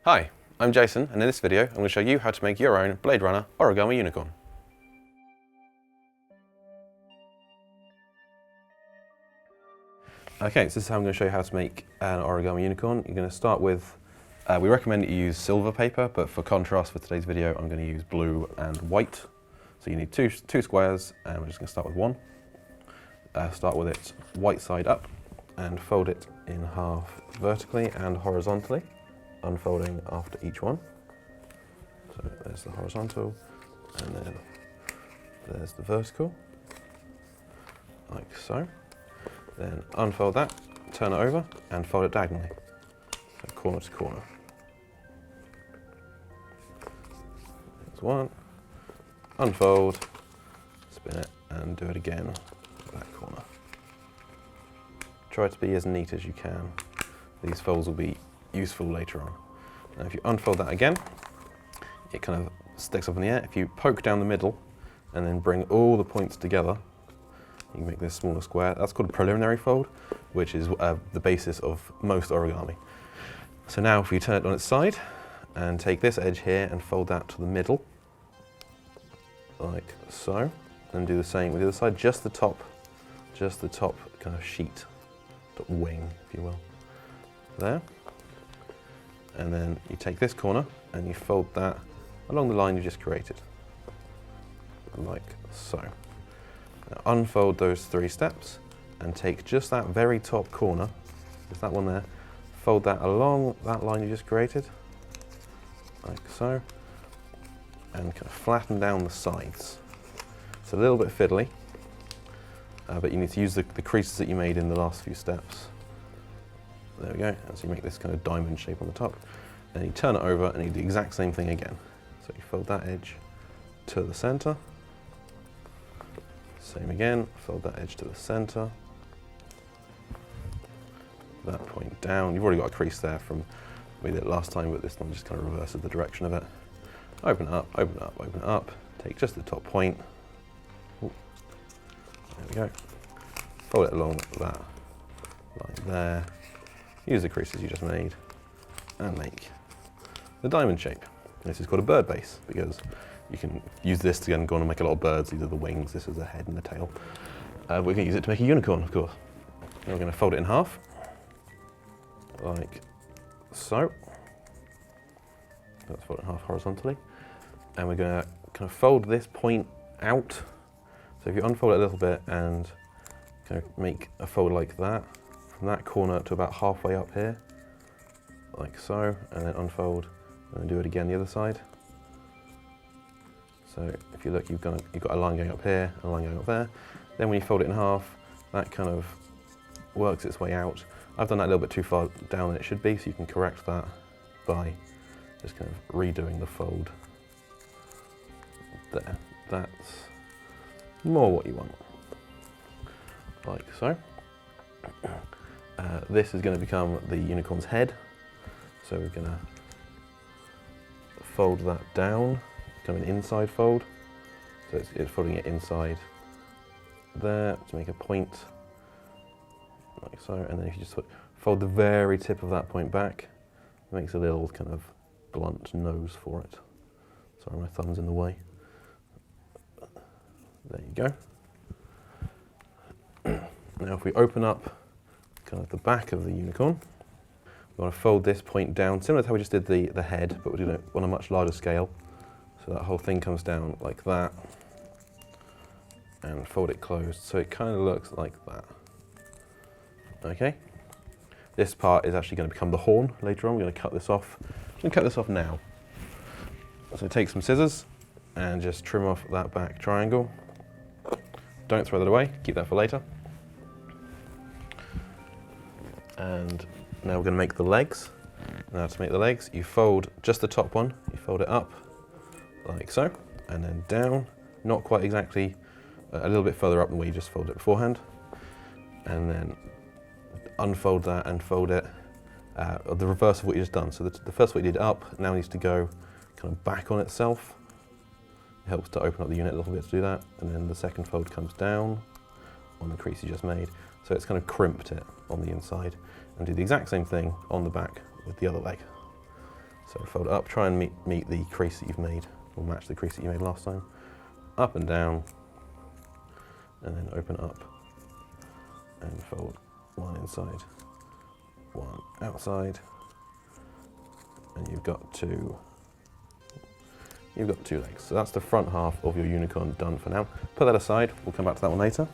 Hi, I'm Jason, and in this video I'm going to show you how to make your own Blade Runner Origami Unicorn. Okay, so this is how I'm going to show you how to make an Origami Unicorn. You're going to start with, we recommend that you use silver paper, but for contrast for today's video I'm going to use blue and white. So you need two squares, and we're just going to start with one. Start with it white side up and fold it in half vertically and horizontally, unfolding after each one. So there's the horizontal, and then there's the vertical, like so. Then unfold that, turn it over, and fold it diagonally, so corner to corner. There's one, unfold, spin it, and do it again to that corner. Try to be as neat as you can. These folds will be useful later on. Now if you unfold that again, it kind of sticks up in the air. If you poke down the middle and then bring all the points together, you can make this smaller square. That's called a preliminary fold, which is the basis of most origami. So now if we turn it on its side and take this edge here and fold that to the middle, like so, and do the same with the other side, just the top kind of sheet, the wing, if you will, there. And then you take this corner and you fold that along the line you just created, like so. Now unfold those three steps and take just that very top corner, just that one there, fold that along that line you just created, like so, and kind of flatten down the sides. It's a little bit fiddly, but you need to use the creases that you made in the last few steps. There we go, and so you make this kind of diamond shape on the top. Then you turn it over and you do the exact same thing again. So you fold that edge to the center. Same again, fold that edge to the center. That point down. You've already got a crease there from we did it last time, but this one just kind of reverses the direction of it. Open it up, open it up, open it up. Take just the top point. Ooh. There we go. Fold it along that line there. Use the creases you just made and make the diamond shape. This is called a bird base because you can use this to go on and make a lot of birds. These are the wings, this is the head and the tail. We're going to use it to make a unicorn, of course. And we're going to fold it in half, like so. Let's fold it in half horizontally. And we're going to kind of fold this point out. So if you unfold it a little bit and kind of make a fold like that, from that corner to about halfway up here, like so, and then unfold, and then do it again the other side. So if you look, you've got a line going up here, a line going up there. Then when you fold it in half, that kind of works its way out. I've done that a little bit too far down than it should be, so you can correct that by just kind of redoing the fold there. That's more what you want, like so. This is going to become the unicorn's head, so we're going to fold that down, become an inside fold, so it's folding it inside there to make a point, like so, and then if you just fold the very tip of that point back, it makes a little kind of blunt nose for it. Sorry, my thumb's in the way. There you go. Now if we open up kind of the back of the unicorn, we want to fold this point down, similar to how we just did the head, but we're doing it on a much larger scale. So that whole thing comes down like that, and fold it closed, so it kind of looks like that. Okay? This part is actually going to become the horn later on. We're going to cut this off. I'm going to cut this off now. So take some scissors and just trim off that back triangle. Don't throw that away, keep that for later. And now we're going to make the legs. Now to make the legs, you fold just the top one, you fold it up like so, and then down, not quite exactly, a little bit further up than where you just folded it beforehand. And then unfold that and fold it, the reverse of what you just done. So the first what you did up now needs to go kind of back on itself. It helps to open up the unit a little bit to do that. And then the second fold comes down on the crease you just made. So it's kind of crimped it on the inside, and do the exact same thing on the back with the other leg. So So fold it up, try and meet the crease that you've made, or match the crease that you made last time. Up and down, and then open up and fold one inside, one outside, and you've got two legs. So that's the front half of your unicorn done for now. Put that aside, we'll come back to that one later.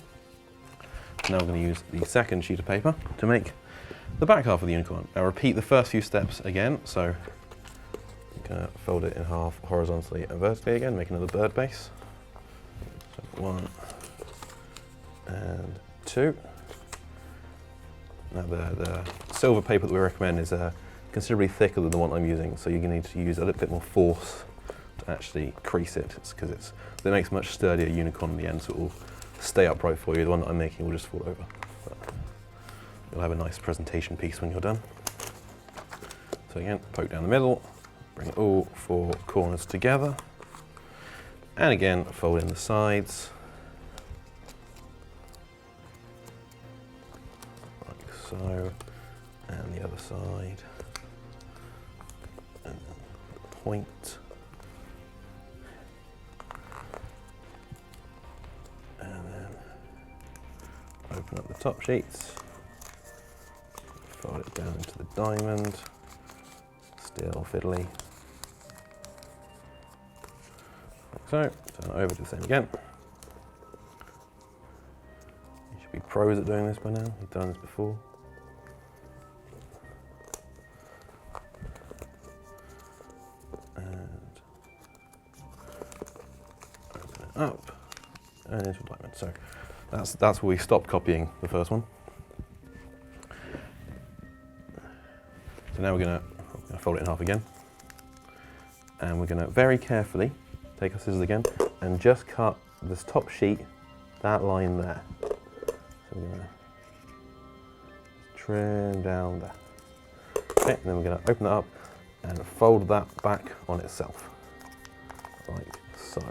Now we're going to use the second sheet of paper to make the back half of the unicorn. Now repeat the first few steps again, so I'm going to fold it in half horizontally and vertically again, make another bird base. So 1 and 2. Now the silver paper that we recommend is considerably thicker than the one I'm using, so you're going to need to use a little bit more force to actually crease it, because it makes a much sturdier unicorn in the end, so it will stay upright for you. The one that I'm making will just fall over. But you'll have a nice presentation piece when you're done. So again, poke down the middle, bring all 4 corners together, and again, fold in the sides. So, and the other side, and then point, and then open up the top sheets, fold it down into the diamond, still fiddly, like so, turn it over to the same again. You should be pros at doing this by now, you've done this before. Up and into alignment. So that's where we stopped copying the first one. So now we're going to fold it in half again, and we're going to very carefully take our scissors again and just cut this top sheet, that line there. So we're going to trim down there. Okay, and then we're going to open it up and fold that back on itself, like so.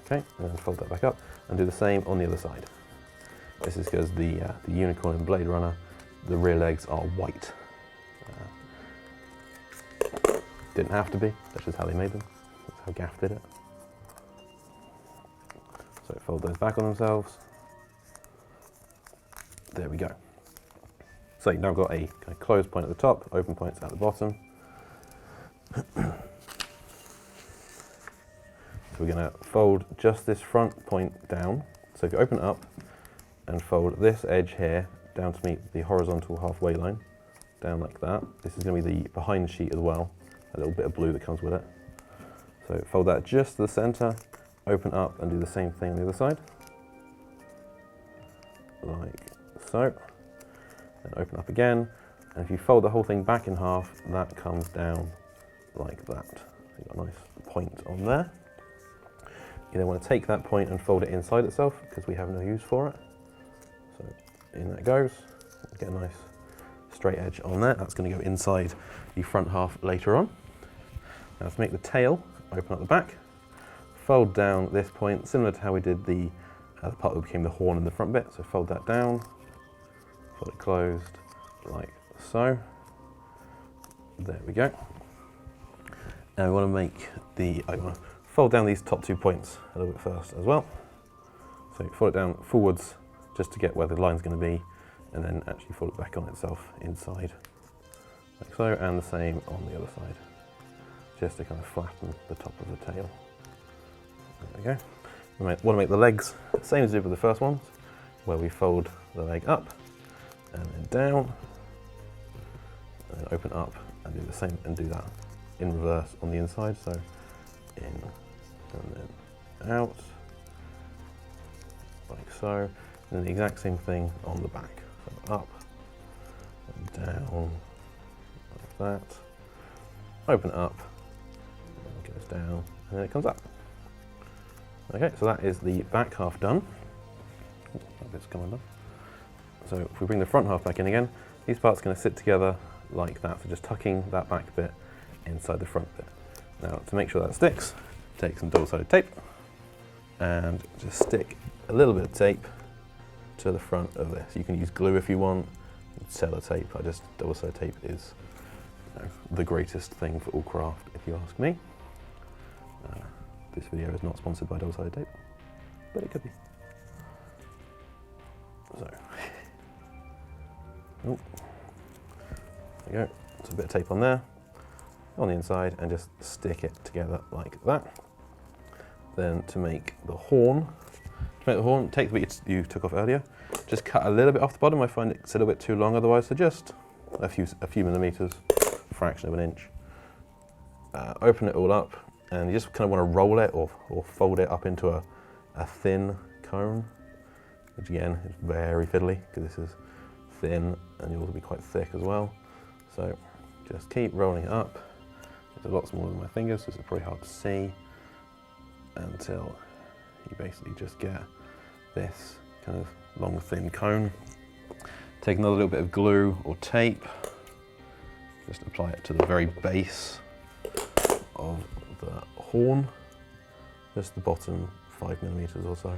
Okay, and then fold that back up and do the same on the other side. This is because the unicorn in Blade Runner, the rear legs are white. Didn't have to be, that's just how they made them. That's how Gaff did it. So fold those back on themselves. There we go. So you've now got a kind of closed point at the top, open points at the bottom. So we're going to fold just this front point down. So if you open it up and fold this edge here down to meet the horizontal halfway line, down like that. This is going to be the behind sheet as well, a little bit of blue that comes with it. So fold that just to the center, open up and do the same thing on the other side. Like so. Then open up again, and if you fold the whole thing back in half, that comes down like that. So you've got a nice point on there. You then want to take that point and fold it inside itself, because we have no use for it. So in that goes. Get a nice straight edge on there. That's going to go inside the front half later on. Now to make the tail, open up the back, fold down this point, similar to how we did the part that became the horn in the front bit. So fold that down, fold it closed like so. There we go. Now we want to make I want to fold down these top 2 points a little bit first as well. So fold it down forwards just to get where the line's going to be, and then actually fold it back on itself inside, like so, and the same on the other side, just to kind of flatten the top of the tail. There we go. We want to make the legs the same as we did with the first ones, where we fold the leg up and then down, and then open up and do the same, and do that in reverse on the inside. So in and then out, like so, and then the exact same thing on the back. So up and down, like that, open up, and it goes down, and then it comes up. Okay, so that is the back half done. That bit's come undone. So if we bring the front half back in again, these parts are going to sit together like that, so just tucking that back bit inside the front bit. Now to make sure that sticks, take some double-sided tape and just stick a little bit of tape to the front of this. You can use glue if you want, sellotape. Double sellotape is the greatest thing for all craft, if you ask me. This video is not sponsored by double-sided tape, but it could be. So, oh, there you go. So a bit of tape on there, on the inside, and just stick it together like that. Then to make the horn, take the bit you took off earlier, just cut a little bit off the bottom. I find it's a little bit too long otherwise, so just a few millimeters, fraction of an inch. Open it all up, and you just kind of want to roll it or fold it up into a thin cone, which again is very fiddly because this is thin and yours will be quite thick as well. So just keep rolling it up. It's a lot smaller than my fingers, so this is probably hard to see, until you basically just get this kind of long thin cone. Take another little bit of glue or tape, just apply it to the very base of the horn, just the bottom 5 millimeters or so.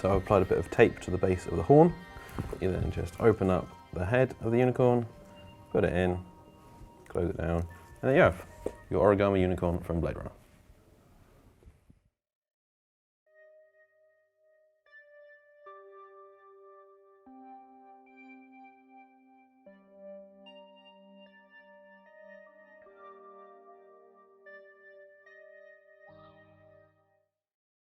So I've applied a bit of tape to the base of the horn. You then just open up the head of the unicorn, put it in, close it down, and there you have your Origami Unicorn from Blade Runner.